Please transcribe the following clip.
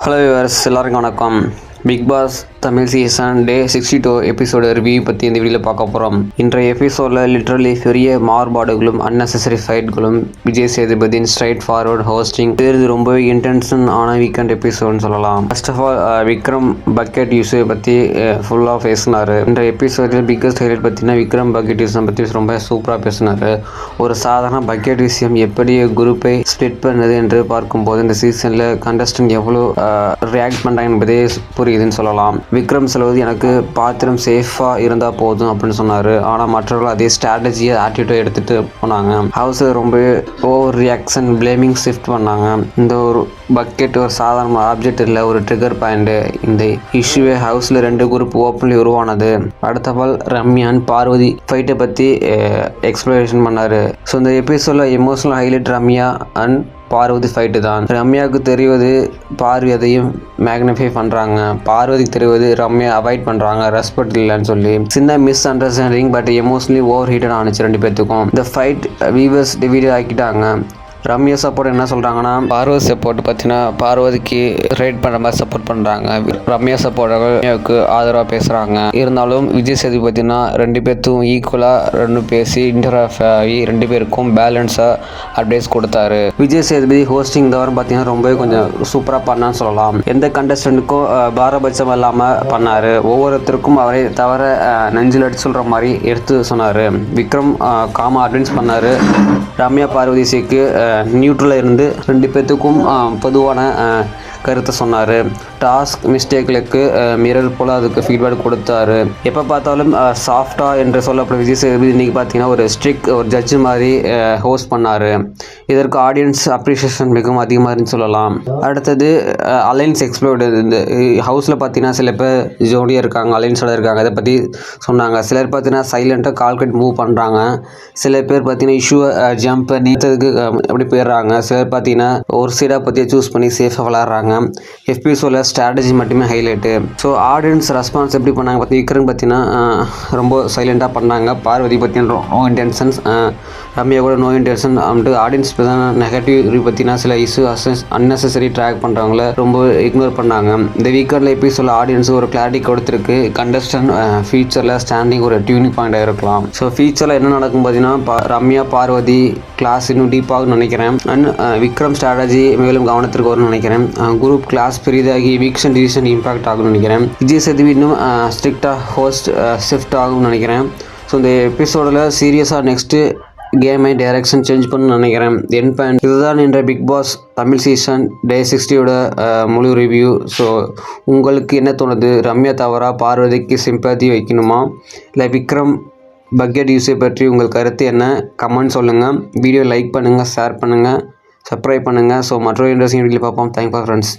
Hello viewers, எல்லாருக்கும் வணக்கம். Bigg Boss Tamil season day 62 episode review பற்றி இந்த வீடியோவில் பார்க்க போகிறோம். இன்றைய எபிசோடில் லிட்ரலி பெரிய மாறுபாடுகளும் அன்னெசரி ஃபைட்களும் விஜய் சேதுபதியின் ஸ்ட்ரைட் ஃபார்வர்ட் ஹோஸ்டிங் இது ரொம்பவே இன்டென்ஷன் ஆன வீக்கெண்ட் எபிசோடுன்னு சொல்லலாம். ஃபர்ஸ்ட் ஆஃப் ஆல் விக்ரம் பக்கெட் யூஸை பற்றி ஃபுல்லாக பேசினார். இன்றைய எபிசோடில் பிக்கஸ்ட் ஹைலைட் பார்த்தீங்கன்னா விக்ரம் பக்கெட் யூஸை பற்றி ரொம்ப சூப்பராக பேசினார். ஒரு சாதாரண பக்கெட் விஷயம் எப்படி குரூப்பை ஸ்ப்ளிட் பண்ணுது என்று பார்க்கும்போது இந்த சீசனில் கண்டஸ்டன்ட் எவ்வளோ ரியாக்ட் பண்ணுறாங்க என்பதே புரியுதுன்னு சொல்லலாம். விக்ரம் சொல்வது எனக்கு பாத்திரம் சேஃபாக இருந்தால் போதும் அப்படின்னு சொன்னார். ஆனால் மற்றவர்கள் அதே ஸ்ட்ராட்டஜியை ஆட்டிடியூட் எடுத்துகிட்டு போனாங்க. ஹவுஸில் ரொம்ப ஓவர் ரியாக்ஷன் பிளேமிங் ஷிஃப்ட் பண்ணாங்க. இந்த ஒரு பக்கெட் ஒரு சாதாரண ஆப்ஜெக்ட் இல்லை, ஒரு ட்ரிகர் பாயிண்ட்டு. இந்த இஷ்யூவே ஹவுஸில் 2 குரூப் ஓப்பன்லி உருவானது. அடுத்த பால் ரம்யான் பார்வதி ஃபைட்டை பற்றி எக்ஸ்ப்ளனேஷன் பண்ணார். ஸோ இந்த எபிசோடில் emotional highlight Ramya and Parvathi fight தான். ரம்யாவுக்கு தெரிவது பார்வதி அதையும் மேக்னிஃபை பண்ணுறாங்க. பார்வதிக்கு தெரிவது ரம்யா அவாய்ட் பண்ணுறாங்க, ரெஸ்பெக்ட் இல்லைன்னு சொல்லி. சின்ன misunderstanding, but emotionally over heated ஆனிச்சு 2 பேர்த்துக்கும். இந்த ஃபைட் வியூவர்ஸ் டிவைட் ஆக்கிட்டாங்க. ரம்யா சப்போர்ட் என்ன சொல்கிறாங்கன்னா, பார்வதி சப்போர்ட் பார்த்தீங்கன்னா பார்வதிக்கு ரைட் பண்ணுற மாதிரி சப்போர்ட் பண்ணுறாங்க. ரம்யா சப்போர்ட்டர்கள் ரம்யாவுக்கு ஆதரவாக பேசுகிறாங்க. இருந்தாலும் விஜய் சேதுபதி பார்த்தீங்கன்னா 2 பேர்த்தும் ஈக்குவலாக 2 பேசி இன்டராக்ட் ஆகி 2 பேருக்கும் பேலன்ஸாக அட்வைஸ் கொடுத்தாரு. விஜய் சேதுபதி ஹோஸ்டிங் தவிர பார்த்தீங்கன்னா ரொம்பவே கொஞ்சம் சூப்பராக பண்ணான்னு சொல்லலாம். எந்த கண்டஸ்டன்ட்டுக்கும் பாரபட்சம் இல்லாமல் பண்ணார். ஒவ்வொருத்தருக்கும் அவரை தவிர நெஞ்சில் அடிச்சு சொல்கிற மாதிரி எடுத்து சொன்னார். விக்ரம் காமா அட்வைஸ் பண்ணார். ரம்யா பார்வதிக்கு நியூட்ரலாக இருந்து 2 பேர்த்துக்கும் பொதுவான கருத்தை சொன்னார். டாஸ்க் மிஸ்டேக்களுக்கு மிரர் போல் அதுக்கு ஃபீட்பேக் கொடுத்தாரு. எப்போ பார்த்தாலும் சாஃப்டாக என்று சொல்லப்படும் விஜய் சேதுபதி இன்றைக்கி பார்த்தீங்கன்னா ஒரு ஸ்ட்ரிக்ட் ஒரு ஜட்ஜு மாதிரி ஹோஸ்ட் பண்ணார். இதற்கு ஆடியன்ஸ் அப்ரிஷியேஷன் மிகவும் அதிகமாக இருந்துன்னு சொல்லலாம். அடுத்தது அலைன்ஸ் எக்ஸ்ப்ளோர்டு. இந்த ஹவுஸில் பார்த்தீங்கன்னா சில பேர் ஜோடியாக இருக்காங்க, அலைன்ஸோட இருக்காங்க. அதை பற்றி சொன்னாங்க. சிலர் பார்த்தீங்கன்னா சைலண்ட்டாக கால்குலேட் மூவ் பண்ணுறாங்க. சில பேர் பார்த்தீங்கன்னா இஷ்யூவை ஜம்ப் பண்ணி அப்படி போயிடுறாங்க. சிலர் பார்த்தீங்கன்னா ஒரு சைடாக பற்றியை சூஸ் பண்ணி சேஃபாக விளாட்றாங்க. எபிசோடில் ஸ்ட்ராட்டஜி மட்டுமே ஹைலைட்டு. ஸோ ஆடியன்ஸ் ரெஸ்பான்ஸ் எப்படி பண்ணாங்க விக்ரம் பார்த்தீங்கன்னா ரொம்ப சைலண்ட்டாக பண்ணாங்க. பார்வதி பார்த்தீங்கன்னா நோ இன்டென்ஷன்ஸ், ரம்யா கூட நோ இன்டென்ஷன் அப்படின்ட்டு ஆடியன்ஸ் நெகட்டிவ் பார்த்தீங்கன்னா சில இஷ்யூ அன்னெசரி ட்ராக் பண்ணுறவங்கள ரொம்ப இக்னோர் பண்ணாங்க. இந்த வீக்கெண்டில் எபிசோடில் ஆடியன்ஸ் ஒரு கிளாரிட்டி கொடுத்துருக்கு. கண்டஸ்டன்ட் ஃபியூச்சரில் ஸ்டாண்டிங் ஒரு டியூனிங் பாயிண்டாக இருக்கலாம். ஸோ ஃபியூச்சரில் என்ன நடக்கும் பார்த்தீங்கன்னா ரம்யா பார்வதி கிளாஸ் இன்னும் டீப்பாகும்னு நினைக்கிறேன். அண்ட் விக்ரம் ஸ்ட்ராட்டஜி மேலும் கவனத்திற்கு வரும்னு நினைக்கிறேன். குரூப் கிளாஸ் பெரிதாகி வீக்ஷன் டிசிஷன் இம்பாக்ட் ஆகும்னு நினைக்கிறேன். விஜய் சேதுபதி இன்னும் ஸ்ட்ரிக்டாக ஹோஸ்ட் ஷிஃப்ட் ஆகும்னு நினைக்கிறேன். ஸோ இந்த எபிசோடில் சீரியஸாக நெக்ஸ்ட்டு கேமை டைரக்ஷன் சேஞ்ச் பண்ணணும்னு நினைக்கிறேன். என் பாயிண்ட் இதுதான் என்ற பிக் பாஸ் தமிழ் சீசன் டே 60யோட முழு ரிவ்யூ. ஸோ உங்களுக்கு என்ன தோணுது? ரம்யா தவிர பார்வதிக்கு சிம்பத்தி வைக்கணுமா, இல்லை விக்ரம் பக்கெட் யூஸை பற்றி உங்கள் கருத்து என்ன? கமெண்ட் சொல்லுங்கள். வீடியோ லைக் பண்ணுங்கள், ஷேர் பண்ணுங்கள், சப்ஸ்கிரைப் பண்ணுங்கள். ஸோ மற்றொரு இன்ட்ரெஸ்டிங் வீடியோ பார்ப்போம். Thanks for friends.